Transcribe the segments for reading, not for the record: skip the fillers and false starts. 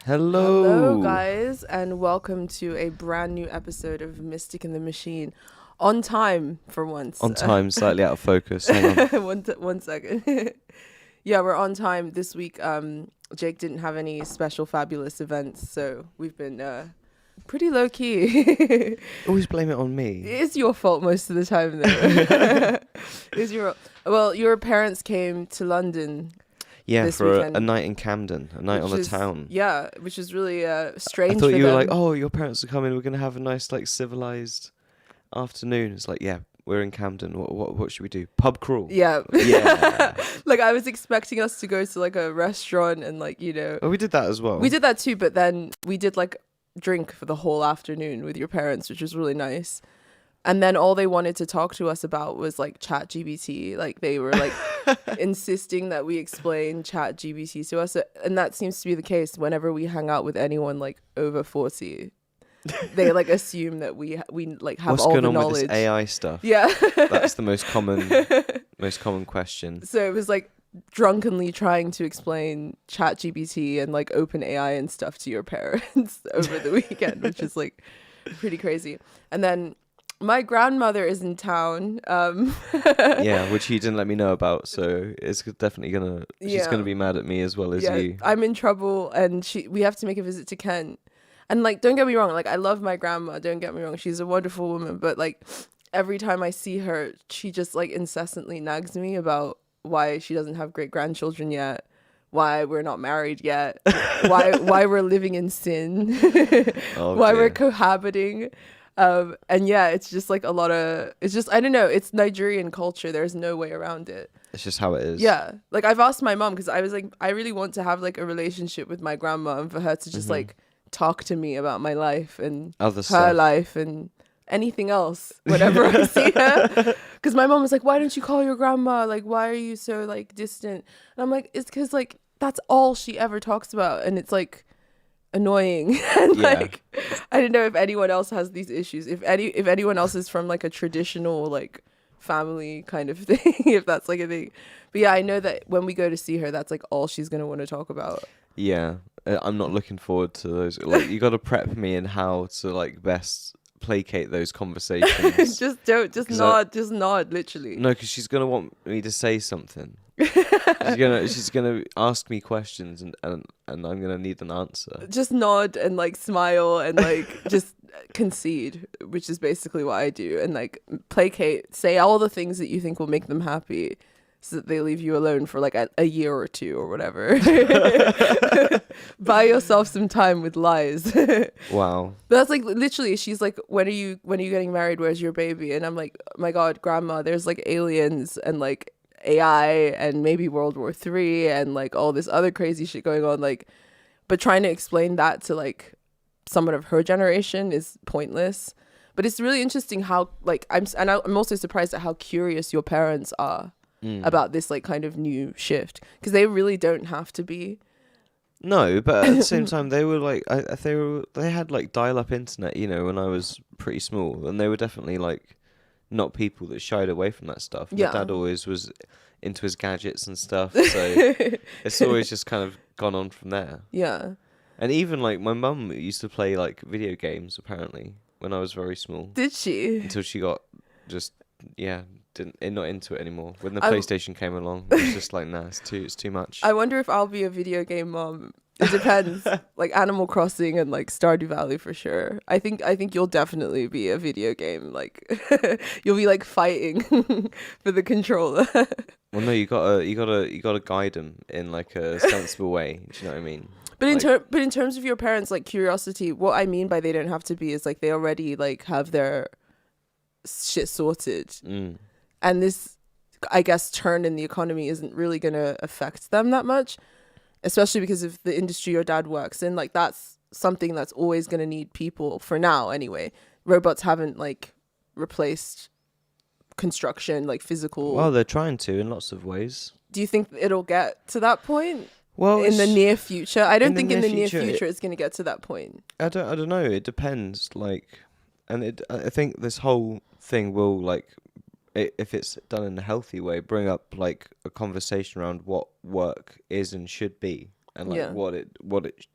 Hello, Hello. guys, and welcome to a brand new episode of Mystic in the Machine. On time for once. On time, slightly out of focus. Hang on. One second. Yeah, we're on time this week. Jake didn't have any special fabulous events, so we've been pretty low key. Always blame it on me. It's your fault most of the time, though. Well, your parents came to London. Yeah, This for weekend, a night in Camden, a night on the town. Yeah, which is really I strange. thought for you were them. like, oh, your parents are coming. We're gonna have a nice, like, civilized afternoon. It's like, yeah, we're in Camden. What should we do? Pub crawl. Yeah. Yeah. Like, I was expecting us to go to like a restaurant and like, Oh, we did that as well. we did that too, but then we did like drink for the whole afternoon with your parents, which was really nice. And then all they wanted to talk to us about was like chat GBT. Like, they were like insisting that we explain chat GBT to us. And that seems to be the case whenever we hang out with anyone like over 40. They like assume that we like have What's all going the on knowledge. with this AI stuff? Yeah. That's the most common question. So it was like drunkenly trying to explain chat GPT and like open AI and stuff to your parents over the weekend, which is like pretty crazy. And then my grandmother is in town. Yeah, which he didn't let me know about, so it's definitely she's Yeah. gonna be mad at me as well as you. I'm in trouble, and we have to make a visit to Kent. And like, don't get me wrong, like I love my grandma, don't get me wrong, she's a wonderful woman, but like every time I see her, she just like incessantly nags me about why she doesn't have great grandchildren yet, why we're not married yet, why we're living in sin, Oh, why we're dear. cohabiting. And yeah, it's just like it's just, I don't know, it's Nigerian culture. There's no way around it. It's just how it is. Yeah. Like, I've asked my mom, because I was like, I really want to have like a relationship with my grandma, and for her to just like talk to me about my life and Other her stuff. life and anything else whenever I see her. Because my mom was like, why don't you call your grandma? Like, why are you so like distant? And I'm like, it's because like that's all she ever talks about, and it's like annoying. And Yeah. like, I don't know if anyone else has these issues, if anyone else is from like a traditional like family kind of thing, if that's like a thing. But yeah, I know that when we go to see her, that's like all she's gonna want to talk about. Yeah, I'm not looking forward to those. Like, you got to prep me in how to like best placate those conversations. just nod literally. No, because she's gonna want me to say something. She's gonna ask me questions, and I'm gonna need an answer. Just nod and like smile and like just concede, which is basically what I do, and like placate, say all the things that you think will make them happy, so that they leave you alone for like a year or two or whatever. Buy yourself some time with lies. Wow. But that's like literally, she's like, when are you getting married? Where's your baby? And I'm like, oh my God, grandma, there's like aliens and like AI and maybe World War III and like all this other crazy shit going on. Like, but trying to explain that to like someone of her generation is pointless. But it's really interesting how like I'm also surprised at how curious your parents are about this like kind of new shift, because they really don't have to be. No, but at the same time, they were like, they had like dial-up internet, when I was pretty small, and they were definitely like not people that shied away from that stuff. Yeah. My dad always was into his gadgets and stuff, so it's always just kind of gone on from there. Yeah. And even like my mum used to play like video games apparently when I was very small, Did she? until she got just not into it anymore. When the I'm- PlayStation came along, it was just like, nah, it's too much. I wonder if I'll be a video game mom. It depends. Like Animal Crossing and like Stardew Valley for sure. I think you'll definitely be a video game. Like you'll be like fighting for the controller. Well, no, you gotta guide them in like a sensible way. Do you know what I mean? But Like- in terms of your parents' like curiosity, what I mean by they don't have to be is like they already like have their shit sorted, and this, I guess, turn in the economy isn't really gonna affect them that much, especially because of the industry your dad works in. Like, that's something that's always gonna need people for now anyway. Robots haven't like replaced construction, like physical. Well, they're trying to in lots of ways. Do you think it'll get to that point? Well, In the near future? I don't in the think in near the near future, future it's going to get to that point. I don't know. It depends. Like, and I think this whole thing will like, if it's done in a healthy way, bring up like a conversation around what work is and should be. and like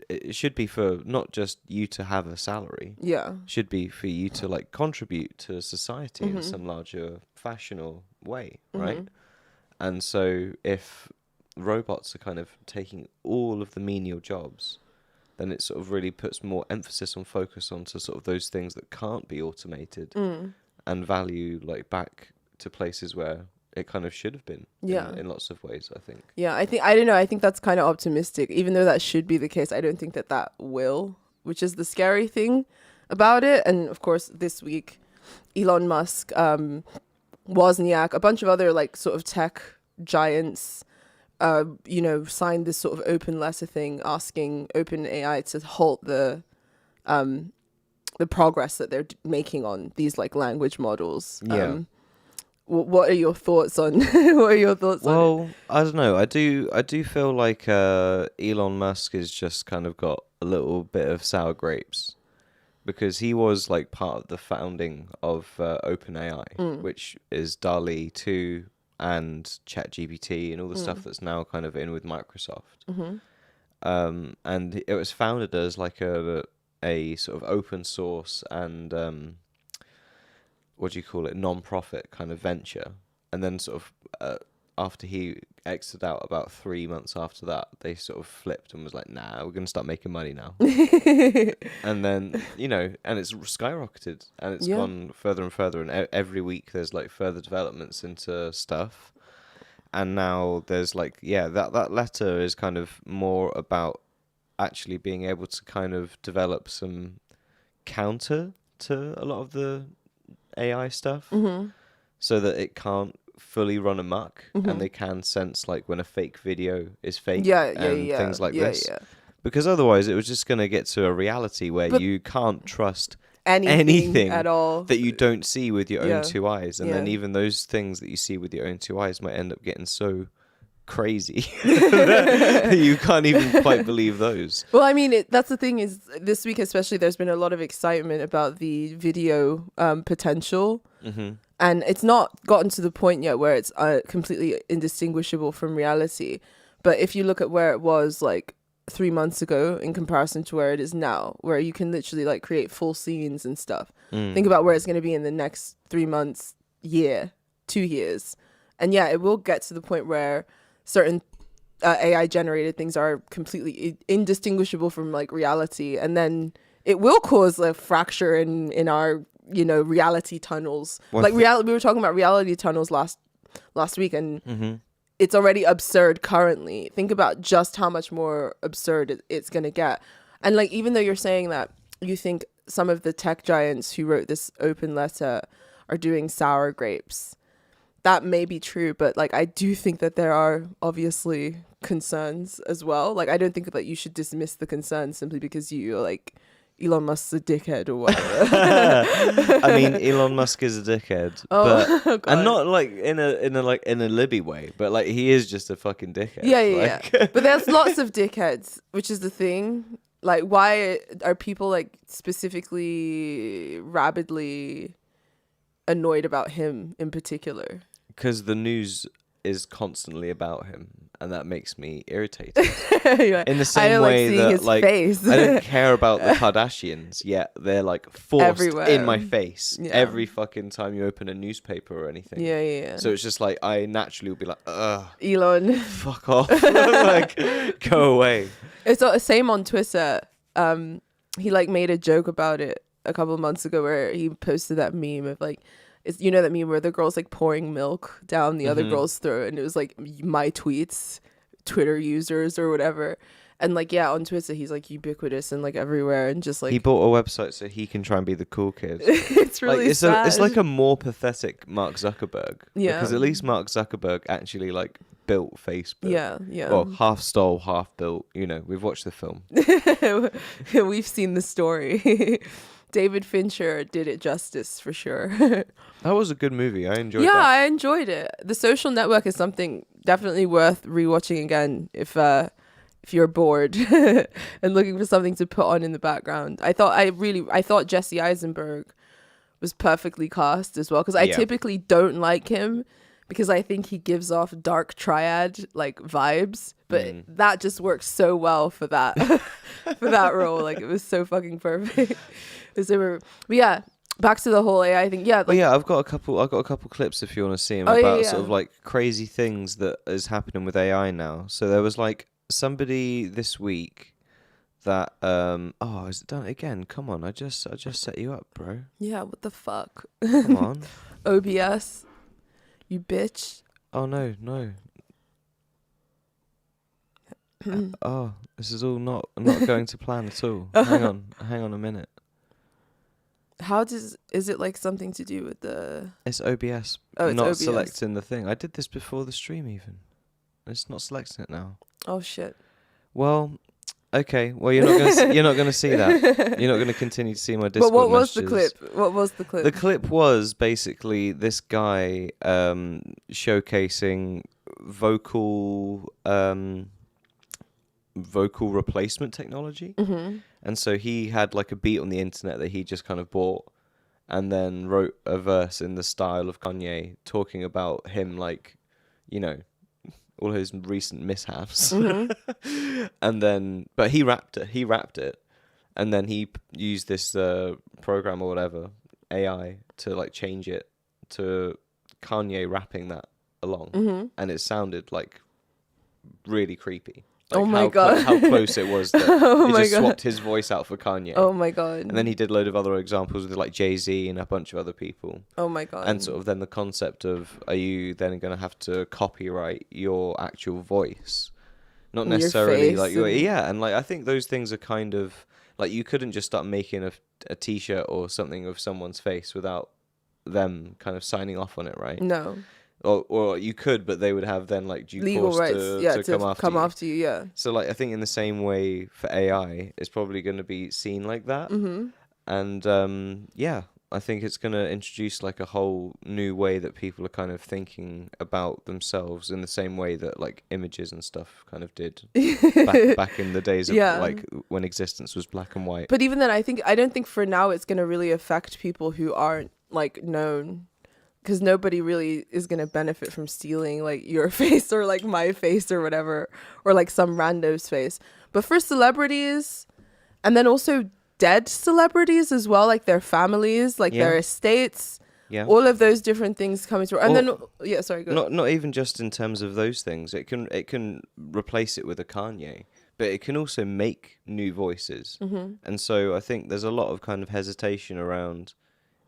it should be for not just you to have a salary. Yeah. Should be for you to like contribute to society in some larger fashional way, right? And so if robots are kind of taking all of the menial jobs, then it sort of really puts more emphasis on focus onto sort of those things that can't be automated and value like back to places where it kind of should have been in lots of ways, I think. Yeah, I don't know. I think that's kind of optimistic. Even though that should be the case, I don't think that will, which is the scary thing about it. And of course, this week, Elon Musk, Wozniak, a bunch of other like sort of tech giants, signed this sort of open letter thing asking OpenAI to halt the progress that they're making on these like language models. Yeah. What are your thoughts on what are your thoughts on it? Well, I don't know. I do feel like Elon Musk has just kind of got a little bit of sour grapes, because he was like part of the founding of OpenAI, which is DALL-E 2 and ChatGPT and all the stuff that's now kind of in with Microsoft. And it was founded as like a sort of open source and what do you call it, non-profit kind of venture. And then sort of after he exited out, about 3 months after that, they sort of flipped and was like, nah, we're going to start making money now. And then, and it's skyrocketed, and it's gone further and further. And every week there's like further developments into stuff. And now there's like, that letter is kind of more about actually being able to kind of develop some counter to a lot of the AI stuff, so that it can't fully run amok, and they can sense like when a fake video is fake and things like this. Because otherwise it was just going to get to a reality where you can't trust anything at all that you don't see with your own two eyes. And then even those things that you see with your own two eyes might end up getting so crazy that you can't even quite believe those. Well, I mean, that's the thing is, this week especially, there's been a lot of excitement about the video potential. And it's not gotten to the point yet where it's completely indistinguishable from reality. But if you look at where it was like 3 months ago in comparison to where it is now, where you can literally like create full scenes and stuff, think about where it's going to be in the next 3 months, year, 2 years. And it will get to the point where certain AI generated things are completely indistinguishable from like reality, and then it will cause a fracture in our reality tunnels. We were talking about reality tunnels last week, and it's already absurd currently. Think about just how much more absurd it's gonna get. And like, even though you're saying that you think some of the tech giants who wrote this open letter are doing sour grapes, that may be true, but like, I do think that there are obviously concerns as well. Like, I don't think that you should dismiss the concerns simply because you're like, Elon Musk's a dickhead or whatever. I mean, Elon Musk is a dickhead, but and not like in a Libby way, but like he is just a fucking dickhead. Yeah. But there's lots of dickheads, which is the thing. Like, why are people like specifically rabidly annoyed about him in particular? Because the news is constantly about him, and that makes me irritated. In the same way that like face. I don't care about the Kardashians, yet they're like forced everywhere in my face every fucking time you open a newspaper or anything. Yeah. So it's just like I naturally will be like, ugh, Elon, fuck off, like go away. It's the same on Twitter. He like made a joke about it a couple of months ago where he posted that meme of like, it's, that meme where the girl's like pouring milk down the other girl's throat, and it was like my tweets, Twitter users or whatever. And like, on Twitter he's like ubiquitous and like everywhere, and just like he bought a website so he can try and be the cool kid. It's really like, sad. It's like a more pathetic Mark Zuckerberg. Yeah. Because at least Mark Zuckerberg actually like built Facebook. Yeah. Well, half stole, half built. We've watched the film. We've seen the story. David Fincher did it justice for sure. That was a good movie. I enjoyed it. Yeah, I enjoyed it. The Social Network is something definitely worth rewatching again if you're bored and looking for something to put on in the background. I thought Jesse Eisenberg was perfectly cast as well, because I typically don't like him because I think he gives off dark triad like vibes, but that just works so well for that for that role. Like it was so fucking perfect. But yeah, back to the whole AI thing. Yeah, like, But yeah, I've got a couple clips if you want to see them Oh, about yeah. sort of like crazy things that is happening with AI now. So there was like somebody this week that oh, is it done again? Come on, I just set you up, bro. yeah, what the fuck? Come on. OBS, you bitch. Oh no. Oh, this is all not going to plan at all. Hang on a minute. Is it like something to do with the... It's OBS. Oh, it's not OBS. selecting the thing. I did this before the stream even. It's not selecting it now. Oh shit. Well, okay. Well, you're not gonna see that. You're not gonna continue to see my Discord But what was the messages. clip? What was the clip? The clip was basically this guy showcasing vocal replacement technology. Mm-hmm. And so he had like a beat on the internet that he just kind of bought and then wrote a verse in the style of Kanye talking about him, like, you know, all his recent mishaps. Mm-hmm. And then, but he rapped it. And then he used this program or whatever, AI, to like change it to Kanye rapping that along. Mm-hmm. And it sounded like really creepy. Like Oh my God. How close it was that Oh he my just God. swapped his voice out for Kanye. Oh my God. And then he did a load of other examples with like Jay-Z and a bunch of other people. Oh my God. And sort of then the concept of, are you then going to have to copyright your actual voice? Not Your necessarily face like your, and- yeah. And like, I think those things are kind of like, you couldn't just start making a t-shirt or something of someone's face without them kind of signing off on it, right? No. Or you could, but they would have then like due Legal course rights. to come after you. Yeah. So like, I think in the same way for AI, it's probably going to be seen like that. Mm-hmm. And yeah, I think it's going to introduce like a whole new way that people are kind of thinking about themselves in the same way that like images and stuff kind of did back in the days of Yeah. like when existence was black and white. But even then, I don't think for now it's gonna really affect people who aren't like known, because nobody really is gonna benefit from stealing like your face or like my face or whatever, or like some random's face. But for celebrities, and then also dead celebrities as well, like their families, like Yeah. their estates, Yeah. all of those different things coming through. And Or- then yeah, sorry, go ahead. Not even just in terms of those things. It can replace it with a Kanye, but it can also make new voices. Mm-hmm. And so I think there's a lot of kind of hesitation around,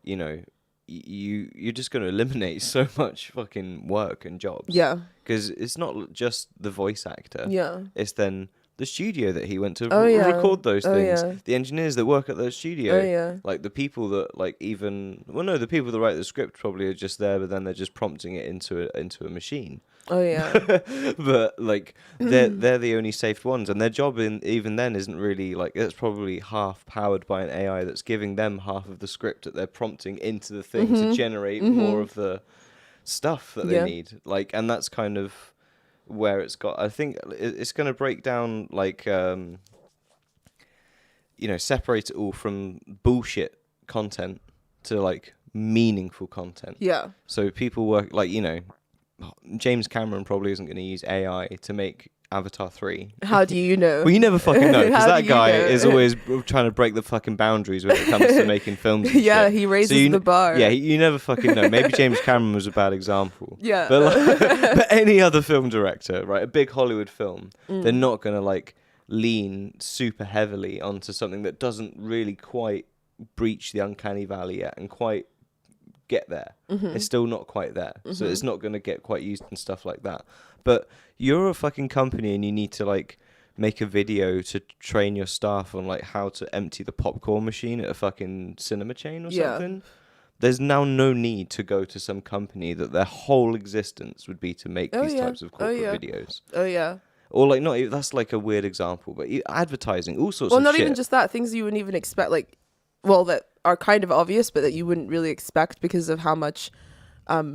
you know, you're just going to eliminate so much fucking work and jobs. Yeah, Because it's not just the voice actor. yeah. It's then the studio that he went to Oh, yeah. record those Oh, things. yeah. The engineers that work at the studio. Oh yeah. Like the people that like even the people that write the script probably are just there, but then they're just prompting it into a machine. Oh yeah. But like they're the only safe ones, and their job even then isn't really like, it's probably half powered by an AI that's giving them half of the script that they're prompting into the thing to generate more of the stuff that they Yeah. need. Like, and that's kind of where it's got. I think it's going to break down like separate it all from bullshit content to like meaningful content. Yeah. So people work like, James Cameron probably isn't going to use AI to make Avatar 3. How do you know? Well, you never fucking know, because How that do you guy know? is always trying to break the fucking boundaries when it comes to making films. And Yeah, shit. he raises you the bar. Yeah, you never fucking know. Maybe James Cameron was a bad example. Yeah. But any other film director, right, a big Hollywood film, Mm. they're not going to like lean super heavily onto something that doesn't really quite breach the uncanny valley yet and quite get there. It's still not quite there. So it's not going to get quite used and stuff like that. But you're a fucking company and you need to like make a video to train your staff on like how to empty the popcorn machine at a fucking cinema chain or Yeah. something. There's now no need to go to some company that their whole existence would be to make Oh, these yeah. types of Oh, corporate yeah. videos. Oh yeah. Or like not even, that's like a weird example, but advertising, all sorts Well, of not shit. even just that. Things you wouldn't even expect, like, well, that are kind of obvious, but that you wouldn't really expect because of how much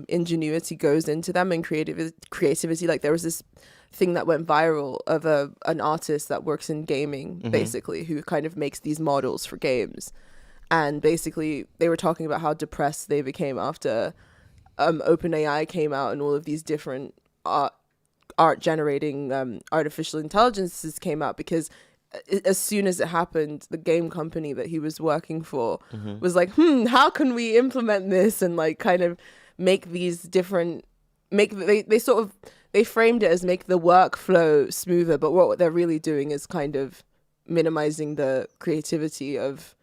ingenuity goes into them and creativity. Like there was this thing that went viral of an artist that works in gaming, basically, who kind of makes these models for games. And basically they were talking about how depressed they became after OpenAI came out and all of these different art generating artificial intelligences came out, because as soon as it happened, the game company that he was working for was like, how can we implement this and like kind of make these different they framed it as make the workflow smoother, but what they're really doing is kind of minimizing the creativity of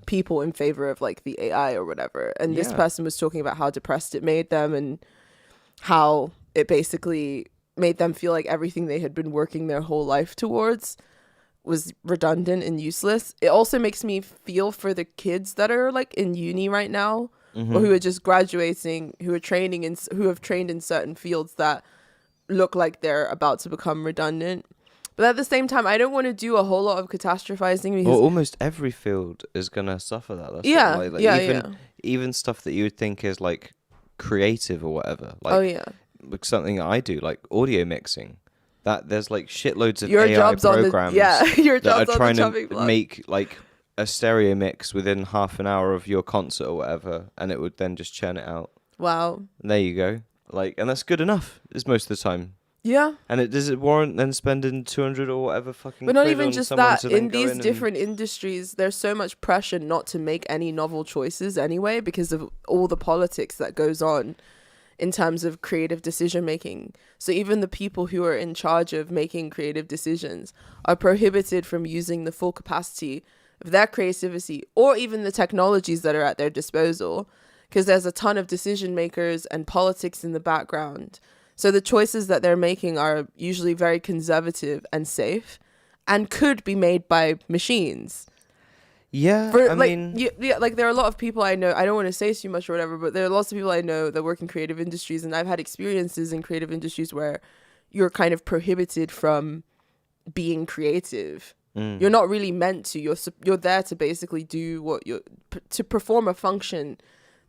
people in favor of like the AI or whatever. And this person was talking about how depressed it made them and how it basically made them feel like everything they had been working their whole life towards was redundant and useless. It also makes me feel for the kids that are like in uni right now, or who are just graduating, who are who have trained in certain fields that look like they're about to become redundant. But at the same time, I don't want to do a whole lot of catastrophizing, because almost every field is gonna suffer that. That's even stuff that you would think is like creative or whatever. Like, like something that I do, like audio mixing. That there's like shitloads of your AI job's programs your that job's are trying on the to make like a stereo mix within half an hour of your concert or whatever, and it would then just churn it out. Wow. And there you go. Like, and that's good enough. Is most of the time. Yeah. And does it warrant then spending 200 or whatever fucking? But not even on just someone that. to then In go these different industries, there's so much pressure not to make any novel choices anyway, because of all the politics that goes on in terms of creative decision making. So even the people who are in charge of making creative decisions are prohibited from using the full capacity of their creativity, or even the technologies that are at their disposal, because there's a ton of decision makers and politics in the background. So the choices that they're making are usually very conservative and safe, and could be made by machines. Yeah, I mean, like there are a lot of people I know. I don't want to say too much or whatever, but there are lots of people I know that work in creative industries, and I've had experiences in creative industries where you're kind of prohibited from being creative. You're not really meant to. You're there to basically do to perform a function,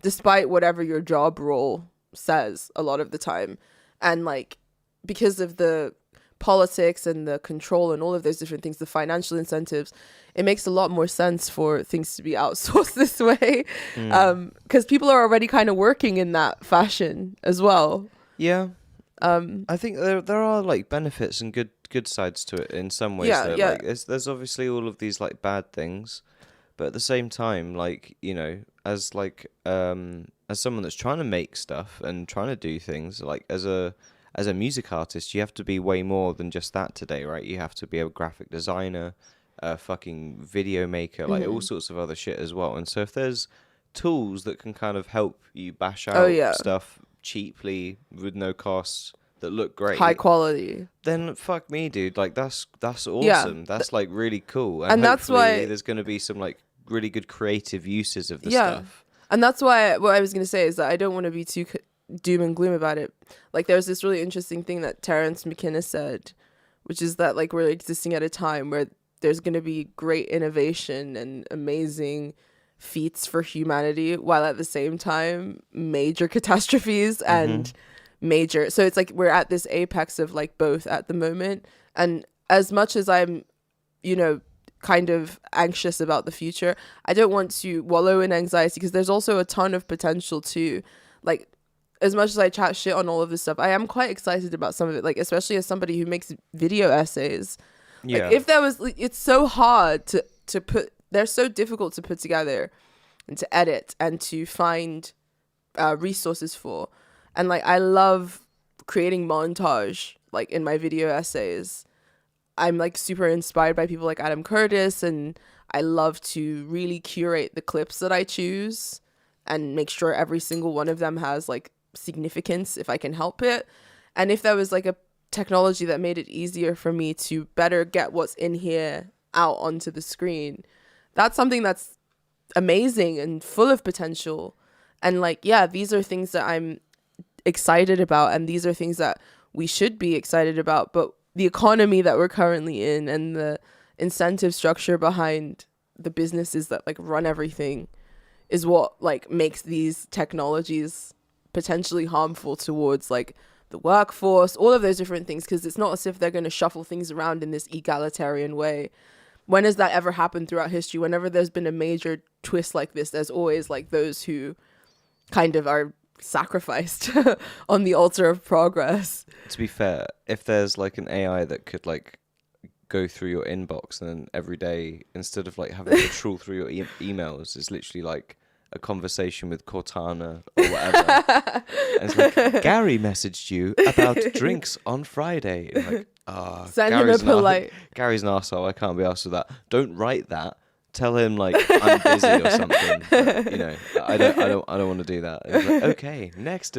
despite whatever your job role says a lot of the time, and like because of the politics and the control and all of those different things, the financial incentives, it makes a lot more sense for things to be outsourced this way, because people are already kind of working in that fashion as well. Yeah. I think there are like benefits and good sides to it in some ways. Yeah, yeah. Like there's obviously all of these like bad things, but at the same time, like, you know, as like as someone that's trying to make stuff and trying to do things, like as a music artist, you have to be way more than just that today, right? You have to be a graphic designer, a fucking video maker, like all sorts of other shit as well. And so if there's tools that can kind of help you bash out stuff cheaply with no costs that look great, high quality, then fuck me, dude. Like that's awesome. Yeah. That's like really cool. And that's why there's going to be some like really good creative uses of the stuff. And that's why what I was going to say is that I don't want to be too doom and gloom about it. Like there's this really interesting thing that Terence McKenna said, which is that like we're existing at a time where there's going to be great innovation and amazing feats for humanity, while at the same time major catastrophes and major, so it's like we're at this apex of like both at the moment. And as much as I'm, you know, kind of anxious about the future, I don't want to wallow in anxiety, because there's also a ton of potential too. Like as much as I chat shit on all of this stuff, I am quite excited about some of it, like especially as somebody who makes video essays. Like if there was, it's so hard to put, they're so difficult to put together and to edit and to find resources for. And like I love creating montage like in my video essays. I'm like super inspired by people like Adam Curtis, and I love to really curate the clips that I choose and make sure every single one of them has like significance if I can help it. And if there was like a technology that made it easier for me to better get what's in here out onto the screen, that's something that's amazing and full of potential. And like, yeah, these are things that I'm excited about, and these are things that we should be excited about. But the economy that we're currently in and the incentive structure behind the businesses that like run everything is what like makes these technologies potentially harmful towards like the workforce, all of those different things, because it's not as if they're going to shuffle things around in this egalitarian way. When has that ever happened throughout history? Whenever there's been a major twist like this, there's always like those who kind of are sacrificed on the altar of progress. To be fair, if there's like an AI that could like go through your inbox, and then every day, instead of like having to trawl through your emails, it's literally like a conversation with Cortana or whatever. And it's like, Gary messaged you about drinks on Friday. And like, send him a polite. Gary's an arsehole. I can't be asked for that. Don't write that. Tell him like I'm busy or something. But, you know, I don't want to do that. And he's like, okay, next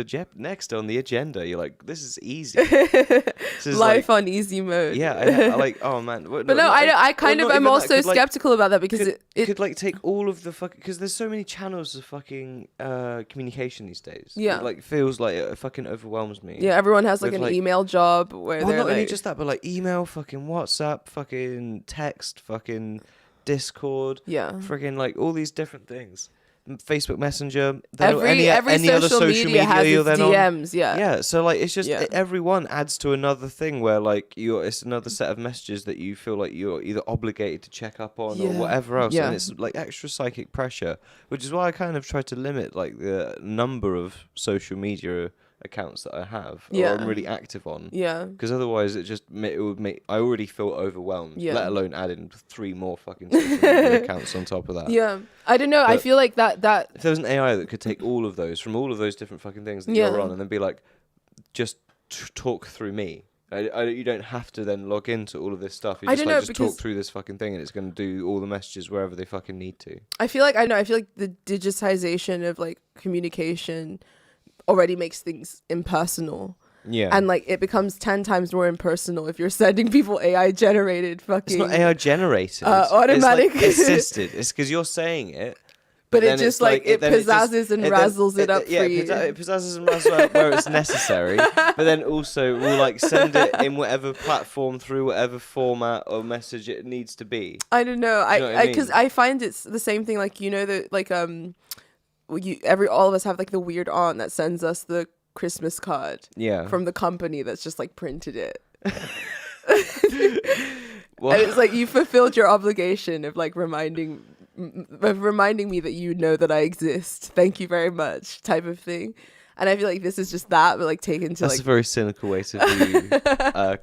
on the agenda. You're like, this is easy. This is Life on easy mode. Yeah, I like. Oh man, but no, I kind of am also skeptical about that because it could like take all of the fucking, because there's so many channels of fucking communication these days. Yeah, it like feels like it fucking overwhelms me. Yeah, everyone has like an email job where they're not like, only just that, but like email, fucking WhatsApp, fucking text, fucking Discord, friggin' like all these different things. Facebook Messenger, every any other social media has you're its then DMs, on. Yeah, so like it's just everyone adds to another thing where like it's another set of messages that you feel like you're either obligated to check up on or whatever else, and it's like extra psychic pressure, which is why I kind of try to limit like the number of social media accounts that I have or I'm really active on, because otherwise it would make I already feel overwhelmed, let alone adding 3 more fucking social media accounts on top of that. I don't know, but I feel like that if there was an AI that could take all of those from all of those different fucking things that you're on and then be like, just talk through me. You don't have to then log into all of this stuff. You just talk through this fucking thing and it's going to do all the messages wherever they fucking need to. I feel like the digitization of like communication already makes things impersonal. Yeah. And like it becomes 10 times more impersonal if you're sending people AI generated fucking. It's not AI generated. Automatic. It's like assisted. It's because you're saying it. But it just like it pizzazzes and razzles it up for you. It pizzazzes and razzles up where it's necessary. But then also we'll like send it in whatever platform through whatever format or message it needs to be. I don't know. Because I find it's the same thing. Like, you know, that like all of us have like the weird aunt that sends us the Christmas card from the company that's just like printed it. And it's like you fulfilled your obligation of like reminding me that you know that I exist. Thank you very much, type of thing. And I feel like this is just that, but like taken to that's a very cynical way to view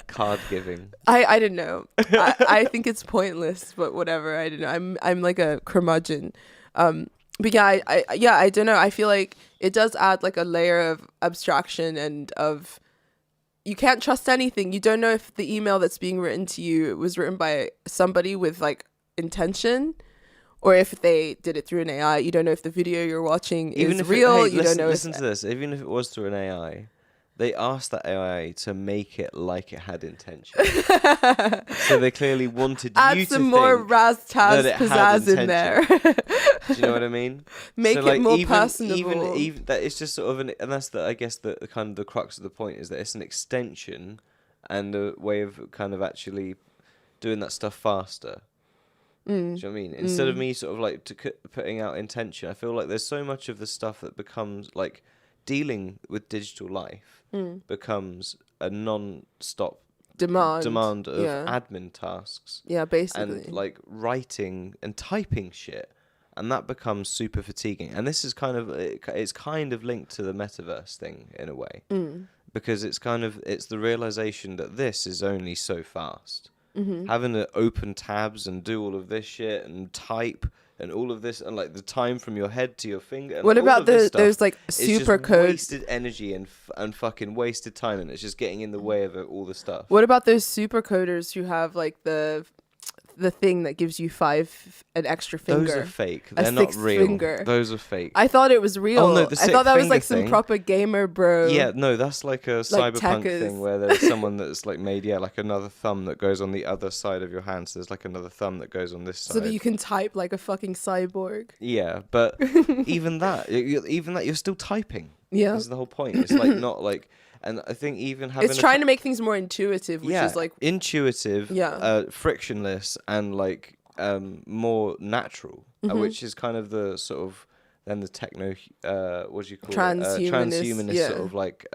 card giving. I don't know. I think it's pointless, but whatever. I don't know. I'm like a curmudgeon. But I don't know. I feel like it does add like a layer of abstraction and of you can't trust anything. You don't know if the email that's being written to you was written by somebody with like intention or if they did it through an AI. You don't know if the video you're watching is real. Listen to this. Even if it was through an AI, they asked that AI to make it like it had intention. So they clearly wanted add you some to more think razztazz pizzazz in there. Do you know what I mean? Make it more personable. Even that it's just sort of and that's I guess the kind of the crux of the point is that it's an extension and a way of kind of actually doing that stuff faster. Do you know what I mean? Instead of me sort of like putting out intention, I feel like there's so much of the stuff that becomes like dealing with digital life becomes a non-stop demand of admin tasks. Yeah, basically. And like writing and typing shit. And that becomes super fatiguing. And this is it's kind of linked to the metaverse thing in a way. Because it's the realization that this is only so fast. Having to open tabs and do all of this shit and type and all of this and like the time from your head to your finger. And what about there's like super code? Wasted energy and fucking wasted time, and it's just getting in the way of all the stuff. What about those super coders who have like the thing that gives you an extra finger? Those are fake. They're not real. Finger. Those are fake. I thought it was real. Oh, no, I thought that was like some proper gamer bro. Yeah, no, that's like a cyberpunk thing where there's someone that's like made like another thumb that goes on the other side of your hand. So there's like another thumb that goes on this side. So that you can type like a fucking cyborg. Yeah, but even that, you're still typing. Yeah, that's the whole point. It's like not like. And I think even having it's trying to make things more intuitive, which is like intuitive, frictionless, and like more natural, which is kind of the sort of then the techno, what do you call transhumanist transhumanist sort of like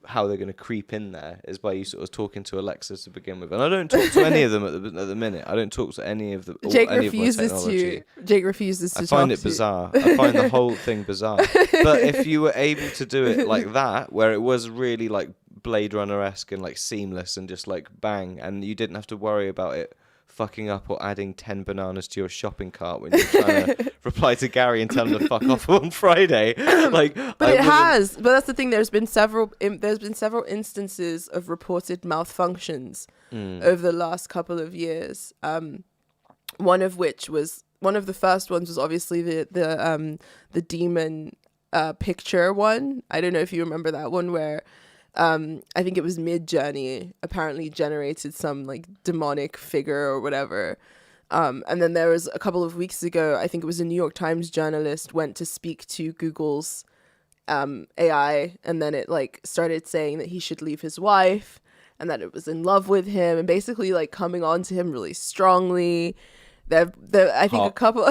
how they're going to creep in there is by you sort of talking to Alexa to begin with. And I don't talk to any of them at the minute. I don't talk to any of the Jake any refuses of my technology. Jake refuses to I find talk it to you. bizarre. I find the whole thing bizarre. But if you were able to do it like that, where it was really like Blade Runner-esque and like seamless and just like bang, and you didn't have to worry about it fucking up or adding 10 bananas to your shopping cart when you're trying to reply to Gary and tell him to fuck off on Friday. Like, but it has. But that's the thing. There's been several instances of reported malfunctions over the last couple of years. One of the first ones was obviously the demon picture one. I don't know if you remember that one where I think it was Mid-Journey apparently generated some like demonic figure or whatever. And then there was a couple of weeks ago, I think it was a New York Times journalist went to speak to Google's AI, and then it like started saying that he should leave his wife and that it was in love with him and basically like coming on to him really Hot. strongly. I think a couple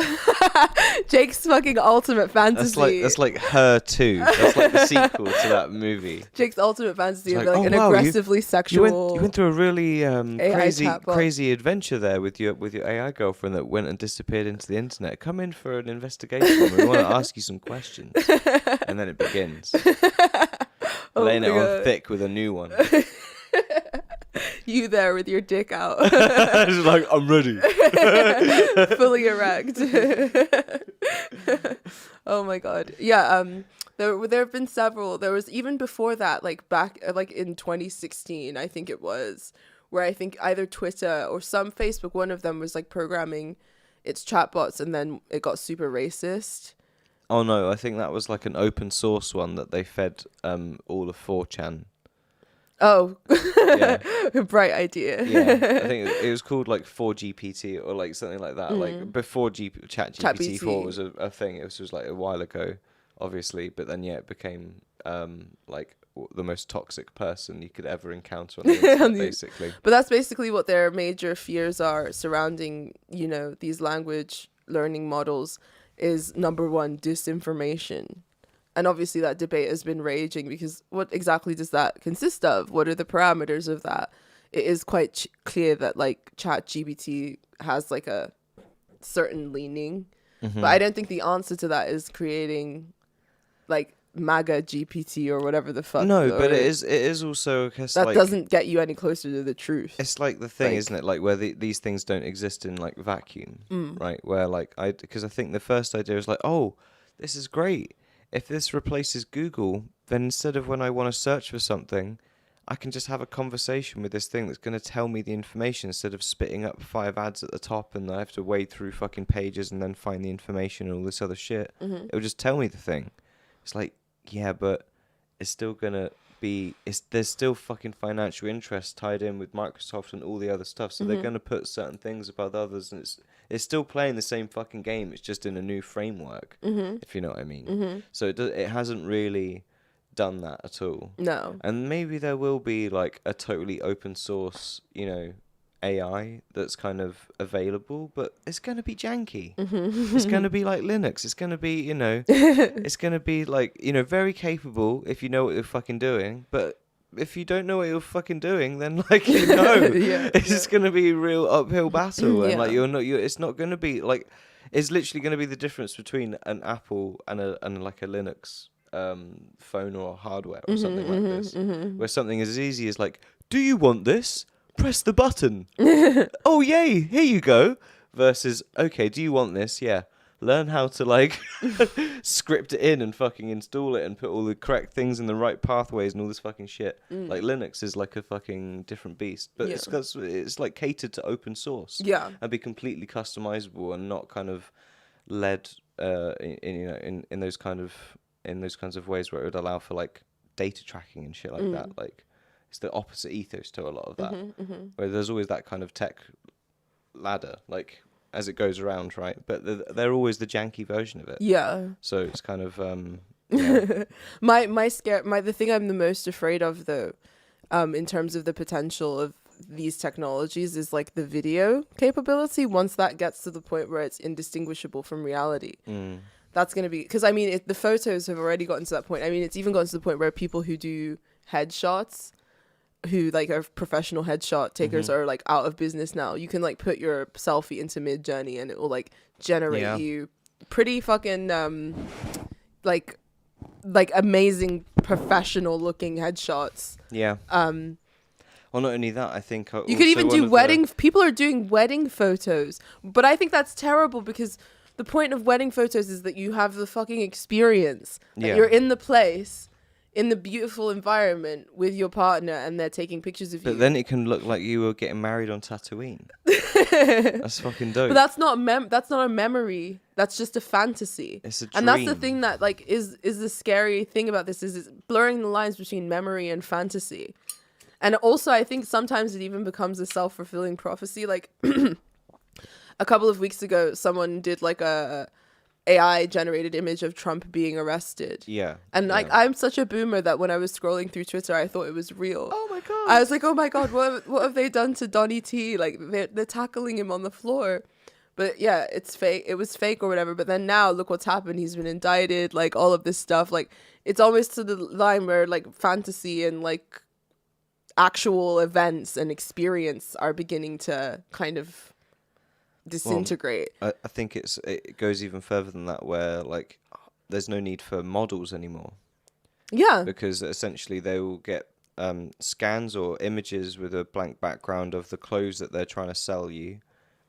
Jake's fucking ultimate fantasy. That's like Her 2. That's like the sequel to that movie. Jake's ultimate fantasy It's of like an aggressively sexual. You went through a really chatbot. crazy adventure there with your AI girlfriend that went and disappeared into the internet. Come in for an investigation. We want to ask you some questions, and then it begins. Laying it on thick with a new one. You there with your dick out. It's like, I'm ready. Fully erect. Oh my god. Yeah, there have been several. There was even before that, like back like in 2016, I think it was, where I think either Twitter or some Facebook, one of them was like programming its chatbots and then it got super racist. Oh no, I think that was like an open source one that they fed all of 4chan. Oh, Yeah. bright idea. Yeah, I think it was called like 4GPT or like something like that. Like before ChatGPT 4 was a thing. It was like a while ago, obviously. But then yeah, it became like the most toxic person you could ever encounter on the internet, basically. But that's basically what their major fears are surrounding, you know, these language learning models is number one, disinformation. And obviously that debate has been raging because what exactly does that consist of? What are the parameters of that? It is quite clear that like ChatGPT has like a certain leaning. But I don't think the answer to that is creating like MAGA GPT or whatever the fuck. No, but it is also that like, doesn't get you any closer to the truth. It's like the thing, like, isn't it? Like where these things don't exist in like vacuum, right? Where like because I think the first idea is like, oh, this is great. If this replaces Google, then instead of when I want to search for something, I can just have a conversation with this thing that's going to tell me the information instead of spitting up 5 ads at the top and I have to wade through fucking pages and then find the information and all this other shit. It'll just tell me the thing. It's like, yeah, but it's still going to be... there's still fucking financial interest tied in with Microsoft and all the other stuff, so they're going to put certain things above others, and it's still playing the same fucking game. It's just in a new framework, if you know what I mean. So it hasn't really done that at all. No. And maybe there will be like a totally open source, you know, AI that's kind of available, but it's going to be janky. It's going to be like Linux. It's going to be, you know, it's going to be like, you know, very capable if you know what you're fucking doing, but if you don't know what you're fucking doing, then like, you know, it's just going to be a real uphill battle. And like, it's not going to be like, it's literally going to be the difference between an Apple and like a Linux phone or hardware or something like this, where something as easy as like, do you want this? Press the button. Oh yay, here you go. Versus, okay, do you want this? Yeah. Learn how to like script it in and fucking install it and put all the correct things in the right pathways and all this fucking shit. Like Linux is like a fucking different beast, but it's like catered to open source. Yeah. And be completely customizable and not kind of led in those kinds of ways where it would allow for like data tracking and shit like that. Like it's the opposite ethos to a lot of that. Where there's always that kind of tech ladder, like as it goes around, right? But they're always the janky version of it. Yeah. So it's kind of the thing I'm the most afraid of though, in terms of the potential of these technologies is like the video capability. Once that gets to the point where it's indistinguishable from reality. That's going to be, because I mean, the photos have already gotten to that point. I mean, it's even gotten to the point where people who do headshots, who like are professional headshot takers, are like out of business now. You can like put your selfie into Mid-Journey and it will like generate you pretty fucking like amazing professional looking headshots. Yeah. Well, not only that, I think you could even do people are doing wedding photos, but I think that's terrible because the point of wedding photos is that you have the fucking experience. That you're in the place, in the beautiful environment with your partner, and they're taking pictures of you. But then it can look like you were getting married on Tatooine. That's fucking dope. But that's not a memory. That's just a fantasy. It's a dream. And that's the thing that like is the scary thing about this is it's blurring the lines between memory and fantasy. And also, I think sometimes it even becomes a self-fulfilling prophecy. Like a couple of weeks ago, someone did like a AI generated image of Trump being arrested. Yeah. And like I'm such a boomer that when I was scrolling through Twitter, I thought it was real. Oh my god. I was like, oh my god, what have they done to Donnie T? Like they're tackling him on the floor. But yeah, it's fake. It was fake or whatever. But then now look what's happened. He's been indicted. Like all of this stuff. Like it's almost to the line where like fantasy and like actual events and experience are beginning to kind of disintegrate. Well, I think it goes even further than that, where like there's no need for models anymore. Yeah. Because essentially they will get scans or images with a blank background of the clothes that they're trying to sell you,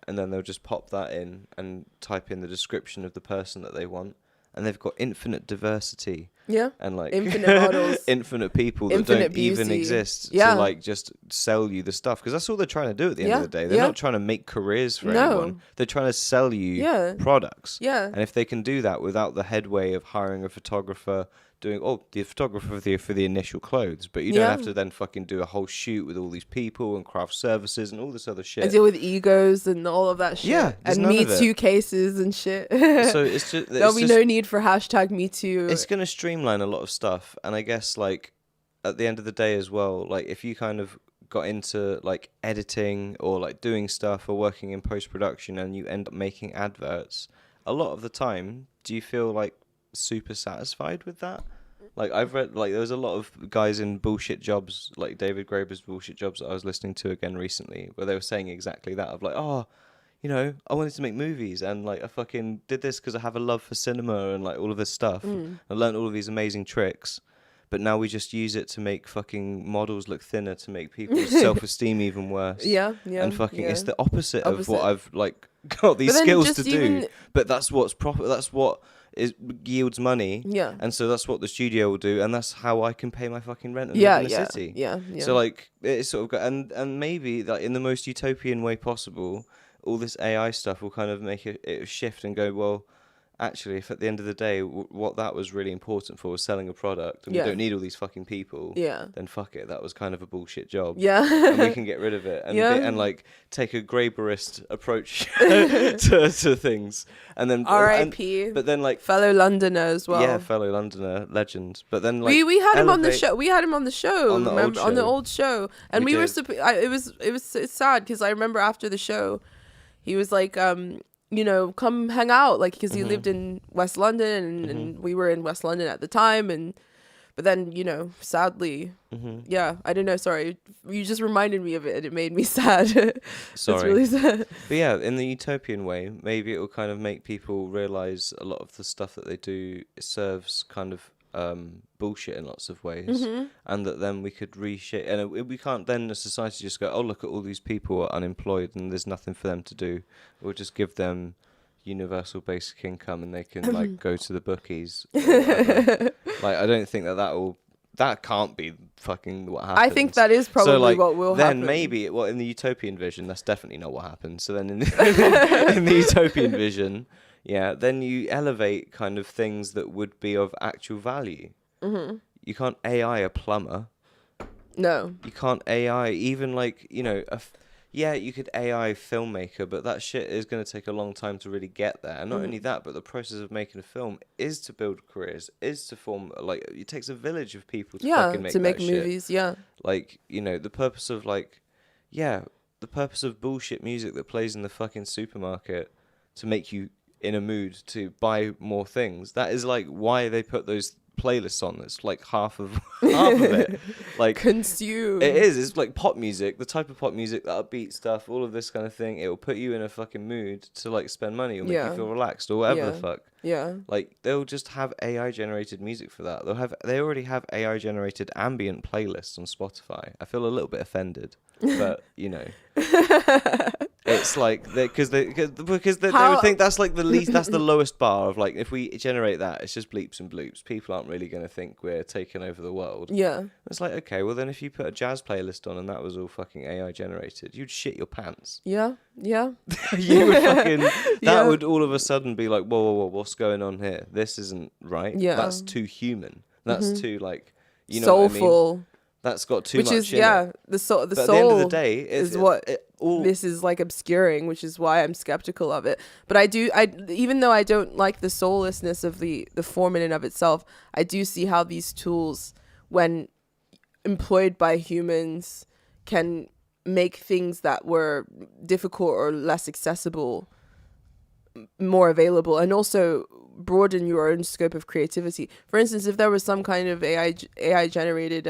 and then they'll just pop that in and type in the description of the person that they want, and they've got infinite diversity. Yeah. And like infinite models, infinite people that infinite don't beauty. even exist to like just sell you the stuff, because that's all they're trying to do at the end of the day. They're not trying to make careers for anyone. They're trying to sell you products. Yeah. And if they can do that without the headway of hiring a photographer, doing the photographer for the initial clothes, but you don't have to then fucking do a whole shoot with all these people and craft services and all this other shit. And deal with egos and all of that shit. Yeah. And Me Too cases and shit. So it's just there'll be no need for hashtag Me Too. It's gonna streamline a lot of stuff, and I guess like at the end of the day as well, like if you kind of got into like editing or like doing stuff or working in post-production and you end up making adverts, a lot of the time do you feel like super satisfied with that? Like I've read, like there was a lot of guys in bullshit jobs, like David Graeber's bullshit jobs that I was listening to again recently, where they were saying exactly that, of like, oh, you know, I wanted to make movies and like I fucking did this because I have a love for cinema and like all of this stuff. I learned all of these amazing tricks, but now we just use it to make fucking models look thinner, to make people's self-esteem even worse. Yeah. And fucking it's the opposite of what I've like got these skills to do. But that's what's proper. That's what yields money. Yeah. And so that's what the studio will do, and that's how I can pay my fucking rent and live in the city. Yeah. So like it's sort of and maybe like in the most utopian way possible, all this AI stuff will kind of make it shift and go, well, actually, if at the end of the day what that was really important for was selling a product, and we don't need all these fucking people, then fuck it, that was kind of a bullshit job. And we can get rid of it and like take a Graeberist approach to things, and then R.I.P. But then like fellow Londoner as well. Yeah, fellow Londoner legend. But then like we had him on the show. We had him on the show. On the old show, and we were. It's sad because I remember after the show, he was like, you know, come hang out, like, because he lived in West London and we were in West London at the time, but then, you know, sadly, I don't know, sorry, you just reminded me of it and it made me sad. Sorry. It's really sad. But yeah, in the utopian way, maybe it will kind of make people realize a lot of the stuff that they do serves kind of bullshit in lots of ways, and that then we could reshape, and we can't then as society just go, oh, look at all these people are unemployed and there's nothing for them to do. We'll just give them universal basic income and they can like go to the bookies or whatever. Like I don't think that can't be fucking what happens. I think that is probably so, like, what will happen. Then maybe, in the utopian vision, that's definitely not what happens. So then in the utopian vision, yeah, then you elevate kind of things that would be of actual value. You can't AI a plumber. No. You can't AI even like, you know, you could AI filmmaker, but that shit is going to take a long time to really get there. And not only that, but the process of making a film is to build careers, is to form, like, it takes a village of people to fucking make that shit. Movies, Like, you know, the purpose of bullshit music that plays in the fucking supermarket to make you in a mood to buy more things. That is like why they put those playlists on. It's like half of it. Like Consume. it is. It's like pop music, the type of pop music, that upbeat stuff, all of this kind of thing. It will put you in a fucking mood to like spend money or make you feel relaxed or whatever the fuck. Yeah. Like they'll just have AI generated music for that. They already have AI generated ambient playlists on Spotify. I feel a little bit offended, but you know. It's like because they would think that's like the least, that's the lowest bar of like, if we generate that, it's just bleeps and bloops. People aren't really going to think we're taking over the world. Yeah. It's like, okay, well then if you put a jazz playlist on and that was all fucking AI generated, you'd shit your pants. Yeah. Yeah. You would fucking, that would all of a sudden be like, whoa, what's going on here? This isn't right. Yeah. That's too human. That's too like, you know soulful. what I mean? That's got too which much is in it. the soul. The but soul at the end of the day, is what this is like obscuring, which is why I'm skeptical of it. But I even though I don't like the soullessness of the form in and of itself, I do see how these tools, when employed by humans, can make things that were difficult or less accessible more available, and also broaden your own scope of creativity. For instance, if there was some kind of AI generated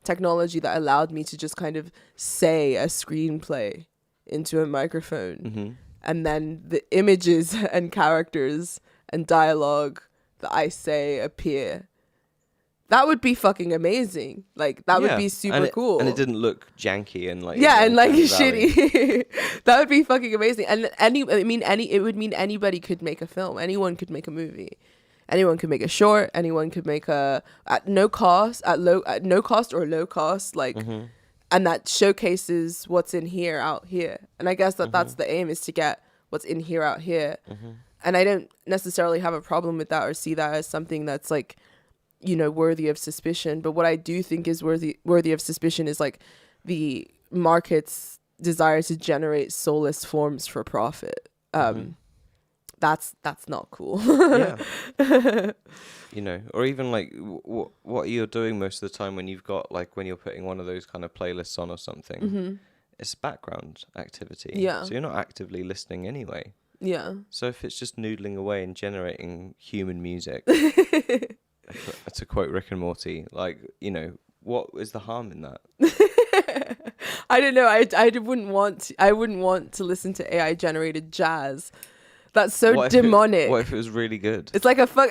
technology that allowed me to just kind of say a screenplay into a microphone, and then the images and characters and dialogue that I say appear, that would be fucking amazing. Like that would be super cool. And it didn't look janky and like and like shitty. That would be fucking amazing. And it would mean anybody could make a film. Anyone could make a movie. Anyone could make a short. Anyone could make at no cost or low cost, like, and that showcases what's in here out here. And I guess that's the aim, is to get what's in here out here. And I don't necessarily have a problem with that or see that as something that's like, you know, worthy of suspicion. But what I do think is worthy of suspicion is like the market's desire to generate soulless forms for profit. That's not cool. You know, or even like what you're doing most of the time when you've got like, when you're putting one of those kind of playlists on or something, it's background activity. So you're not actively listening anyway. So if it's just noodling away and generating human music, to quote Rick and Morty, like, you know, what is the harm in that? I don't know. I wouldn't want to listen to AI generated jazz. That's so demonic. What if it was really good? It's like a fuck.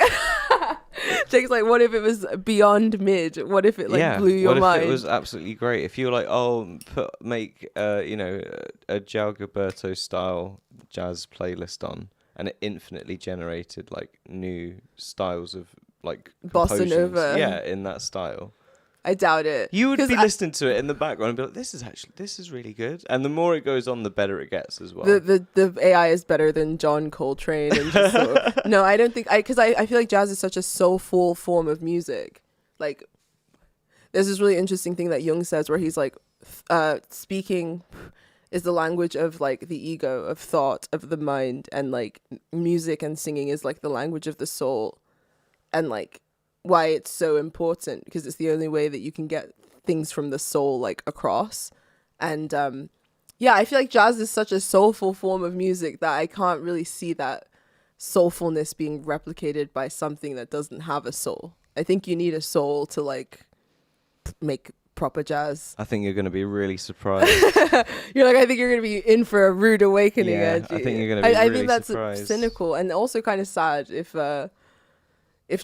Jake's like, what if it was beyond mid? What if it like blew your mind? What if it was absolutely great? If you were like, make you know, a João Gilberto style jazz playlist on, and it infinitely generated like new styles of like bossa nova, in that style. I doubt it. You would be listening to it in the background and be like, this is really good. And the more it goes on, the better it gets as well. The AI is better than John Coltrane. And just sort of, no, I don't think, because I feel like jazz is such a soulful form of music. Like, there's this really interesting thing that Jung says where he's like, speaking is the language of like the ego, of thought, of the mind, and like music and singing is like the language of the soul. And like why it's so important, because it's the only way that you can get things from the soul like across. And I feel like jazz is such a soulful form of music that I can't really see that soulfulness being replicated by something that doesn't have a soul. I think you need a soul to like make proper jazz. I think you're going to be really surprised. You're like, I think you're going to be in for a rude awakening. Yeah, Angie. I think you're going to be really I think that's surprised. Cynical and also kind of sad if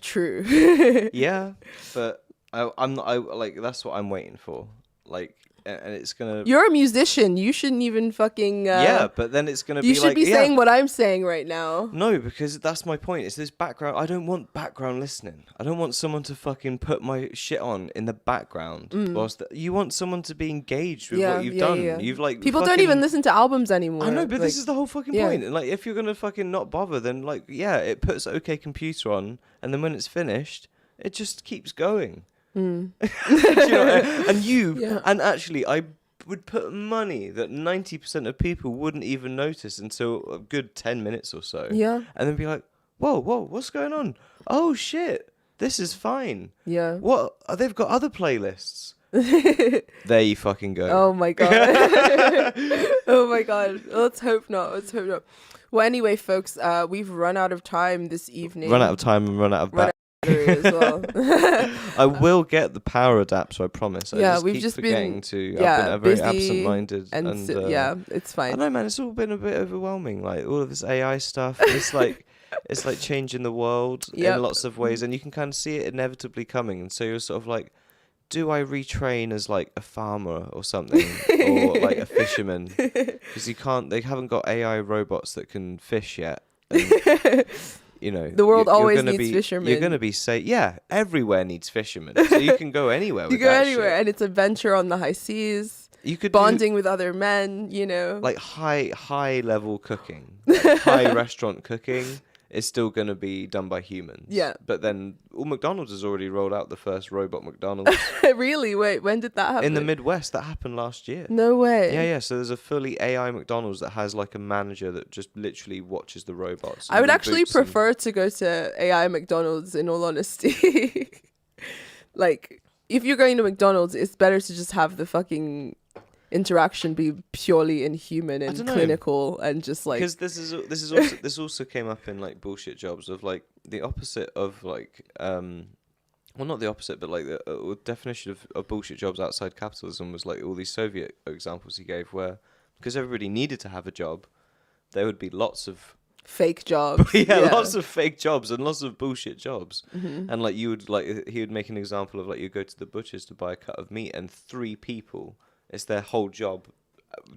true. Yeah, but I'm not. I like, that's what I'm waiting for. Like, and it's gonna. You're a musician. You shouldn't even fucking. But then it's gonna be. You should like, be saying what I'm saying right now. No, because that's my point. It's this background. I don't want background listening. I don't want someone to fucking put my shit on in the background. Whilst you want someone to be engaged with what you've done. Yeah. You've like people don't even listen to albums anymore. I know, but this is the whole fucking point. And like, if you're gonna fucking not bother, then like, it puts OK Computer on, and then when it's finished, it just keeps going. You know, and actually, I would put money that 90% of people wouldn't even notice until a good 10 minutes or so. Yeah. And then be like, whoa, what's going on? Oh shit, this is fine. Yeah. What? They've got other playlists. There you fucking go. Oh my god. Oh my god. Let's hope not. Well, anyway, folks, we've run out of time this evening. Run out of time and run out of battery as well. I will get the power adapter, I promise. I Yeah, just we've keep just forgetting been to. yeah I've been very busy absent-minded, and and yeah, it's I fine. don't know, man. It's all been a bit overwhelming. Like all of this AI stuff. It's like changing the world in Yep. lots of ways, and you can kind of see it inevitably coming. And so you're sort of like, do I retrain as like a farmer or something, or like a fisherman? Because you can't. They haven't got AI robots that can fish yet. And, The world you're always gonna needs be fishermen. you're gonna be safe. Yeah, everywhere needs fishermen, so you can go anywhere You with go that anywhere, shit. and it's adventure on the high seas, You could do bonding with other men. You know. like high level cooking, like high restaurant cooking is still gonna be done by humans. Yeah. But then, McDonald's has already rolled out the first robot McDonald's Really? Wait, when did that happen? in the Midwest. That happened last year. No way. Yeah, yeah. So there's a fully AI McDonald's that has like a manager that just literally watches the robots. I would and actually reboots them. prefer to go to AI McDonald's, in all honesty. Like, if you're going to McDonald's, it's better to just have the fucking interaction be purely inhuman and dunno. clinical and just like Because this also came up in like bullshit jobs of like the opposite of like well, not the opposite, but like the definition of bullshit jobs outside capitalism was like all these Soviet examples he gave, where because everybody needed to have a job, there would be lots of fake jobs. lots of fake jobs and lots of bullshit jobs. Mm-hmm. And like you would like he would make an example of like you go to the butcher's to buy a cut of meat, and 3 people, it's their whole job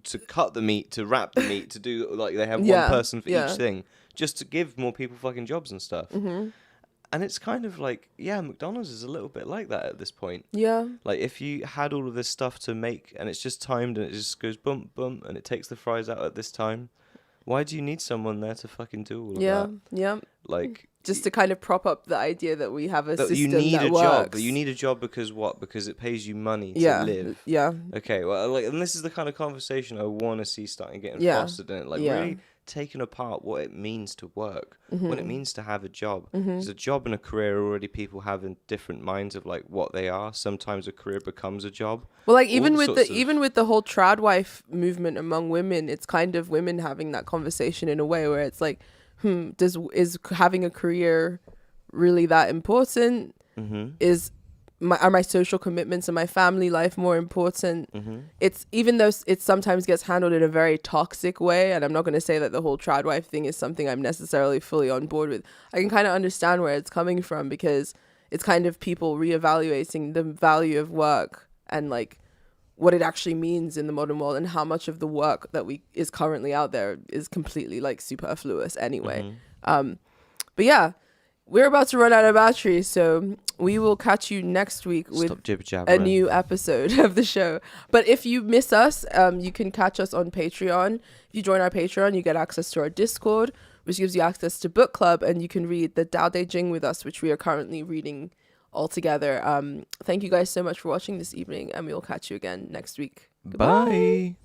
to cut the meat, to wrap the meat, to do like they have one person for each thing, just to give more people fucking jobs and stuff. Mm-hmm. And it's kind of like, yeah, McDonald's is a little bit like that at this point. Yeah. Like if you had all of this stuff to make and it's just timed and it just goes bump bump and it takes the fries out at this time, why do you need someone there to fucking do all of that? Yeah. Like Just to kind of prop up the idea that we have a that system you need that a works. job. That you need a job because what? Because it pays you money to live. Yeah. Okay, well, like, and this is the kind of conversation I want to see starting getting Yeah. fostered in it. Like, Yeah. really taking apart what it means to work, Mm-hmm. what it means to have a job. Because a job and a career already people have in different minds of like what they are. Sometimes a career becomes a job. Well, like All even with sorts the of- even with the whole trad wife movement among women, it's kind of women having that conversation in a way where it's like, is having a career really that important? Mm-hmm. Are my social commitments and my family life more important? Mm-hmm. It's even though it sometimes gets handled in a very toxic way, and I'm not going to say that the whole trad wife thing is something I'm necessarily fully on board with. I can kind of understand where it's coming from, because it's kind of people reevaluating the value of work and like what it actually means in the modern world, and how much of the work that is currently out there is completely like superfluous anyway. Mm-hmm. But yeah, we're about to run out of battery, so we will catch you next week with Stop jibber a jabbering. new episode of the show. But if you miss us, you can catch us on Patreon. If you join our Patreon, you get access to our Discord, which gives you access to book club, and you can read the Dao De Jing with us, which we are currently reading all together. Thank you guys so much for watching this evening, and we will catch you again next week. Goodbye. Bye.